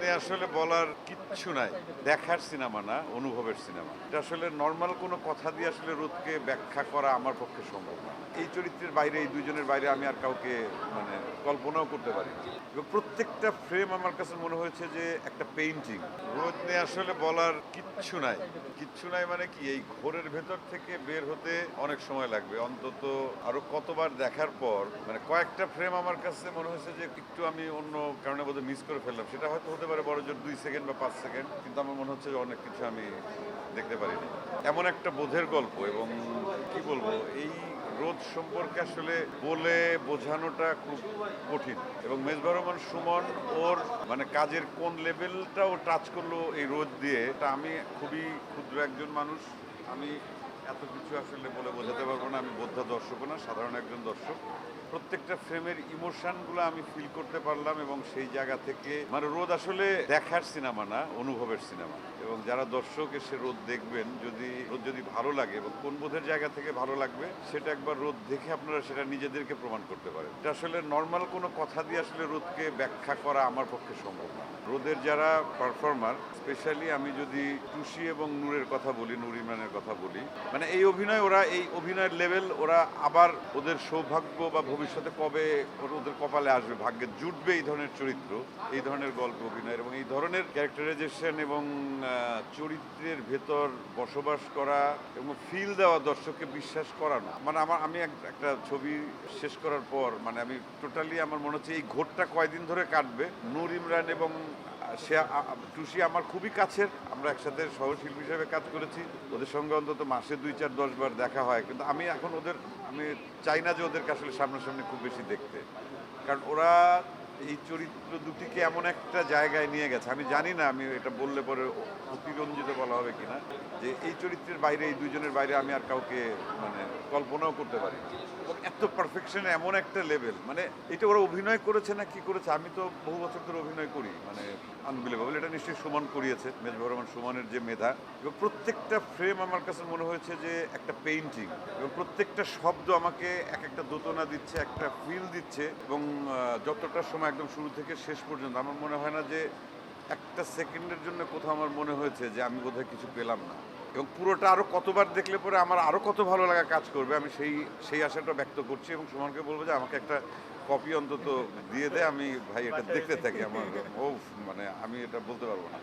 নিয়ে আসলে বলার কিচ্ছু নাই। দেখার সিনেমা না, অনুভবের সিনেমা। এটা আসলে নরমাল কোনো কথা দিয়ে আসলে রোদকে ব্যাখ্যা করা আমার পক্ষে সম্ভব না। এই চরিত্রের বাইরে, এই দুইজনের বাইরে আমি আর কাউকে মানে কল্পনাও করতে পারি না। এবং প্রত্যেকটা ফ্রেম আমার কাছে মনে হয়েছে যে একটা পেইন্টিং। রোদ নিয়ে আসলে বলার কিচ্ছু নাই। কিচ্ছু নাই মানে কি, এই ঘোরের ভেতর থেকে বের হতে অনেক সময় লাগবে। অন্তত আরো কতবার দেখার পর মানে কয়েকটা ফ্রেম আমার কাছে মনে হয়েছে যে একটু আমি অন্য কারণে বোধহয় মিস করে ফেললাম। সেটা হয়তো হতে পারে বড় জোর 2 সেকেন্ড বা 5 সেকেন্ড, কিন্তু আমার মনে হচ্ছে যে অনেক কিছু আমি দেখতে পারিনি। এমন একটা বোধের গল্প, এবং কি বলবো, এই রোদ সম্পর্কে আসলে বলে বোঝানোটা খুব কঠিন। এবং মেজবাহ রহমান সুমন ওর মানে কাজের কোন লেভেলটাও টাচ করলো এই রোদ দিয়ে, এটা আমি খুবই ক্ষুদ্র একজন মানুষ, আমি এত কিছু আসলে বলে বোঝাতে পারবো না। আমি বোদ্ধা দর্শকও না, সাধারণ একজন দর্শক। প্রত্যেকটা ফ্রেমের ইমোশনগুলো আমি ফিল করতে পারলাম, এবং সেই জায়গা থেকে মানে রোদ আসলে দেখার সিনেমা না, অনুভবের সিনেমা। এবং যারা দর্শক এসে রোদ দেখবেন, যদি ভালো লাগে এবং কোন বোধের জায়গা থেকে ভালো লাগবে, সেটা একবার রোদ দেখে আপনারা সেটা নিজেদেরকে প্রমাণ করতে পারেন। এটা আসলে নর্মাল কোনো কথা দিয়ে আসলে রোদকে ব্যাখ্যা করা আমার পক্ষে সম্ভব না। রোদের যারা পারফর্মার, স্পেশালি আমি যদি টুসি এবং নূরের কথা বলি, নূর ইমরানের কথা বলি, মানে এই অভিনয়, ওরা এই অভিনয়ের লেভেল, ওরা আবার ওদের সৌভাগ্য বা ভবিষ্যতে কবে ওদের কপালে আসবে, ভাগ্যে জুটবে এই ধরনের চরিত্র, এই ধরনের গল্প অভিনয়ের এবং এই ধরনের ক্যারেক্টারাইজেশন এবং চরিত্রের ভেতর বসবাস করা এবং ফিল দেওয়া, দর্শককে বিশ্বাস করানো। মানে আমি একটা ছবি শেষ করার পর মানে আমি টোটালি আমার মনে হচ্ছে এই ঘোরটা কয়দিন ধরে কাটবে। নূর ইমরান এবং সে টুসি আমার খুবই কাছের, আমরা একসাথে সহশিল্পী হিসেবে কাজ করেছি, ওদের সঙ্গে অন্তত মাসে 2, 4, 10 বার দেখা হয়। কিন্তু আমি এখন আমি চাই না যে ওদেরকে আসলে সামনাসামনি খুব বেশি দেখতে, কারণ ওরা এই চরিত্র দুটিকে এমন একটা জায়গায় নিয়ে গেছে। আমি জানি না, আমি এটা বললে পরে অতিরঞ্জিত বলা হবে কিনা, যে এই চরিত্রের বাইরে, এই দুইজনের বাইরে আমি আর কাউকে মানে কল্পনাও করতে পারি না। এবং এত পারফেকশন, এমন একটা লেভেল, মানে এটা ওরা অভিনয় করেছে না কি করেছে, আমি তো বহু বছর ধরে অভিনয় করি, মানে আনবিলিভেবল। এটা নিশ্চয়ই সুমন করিয়েছে, মেজবাহ রহমান সুমনের যে মেধা। এবং প্রত্যেকটা ফ্রেম আমার কাছে মনে হয়েছে যে একটা পেইন্টিং, এবং প্রত্যেকটা শব্দ আমাকে এক একটা দোতনা দিচ্ছে, একটা ফিল দিচ্ছে। এবং যতটা সময় একদম শুরু থেকে শেষ পর্যন্ত আমার মনে হয় না যে একটা সেকেন্ডের জন্য কোথাও আমার মনে হয়েছে যে আমি বোধহয় কিছু পেলাম না। এবং পুরোটা আরও কতবার দেখলে পরে আমার আরও কত ভালো লাগা কাজ করবে, আমি সেই আশাটা ব্যক্ত করছি। এবং সুমনকে বলবো যে আমাকে একটা কপি অন্তত দিয়ে দেয়, আমি ভাই এটা দেখতে থাকি। আমার ও মানে আমি এটা বলতে পারবো না।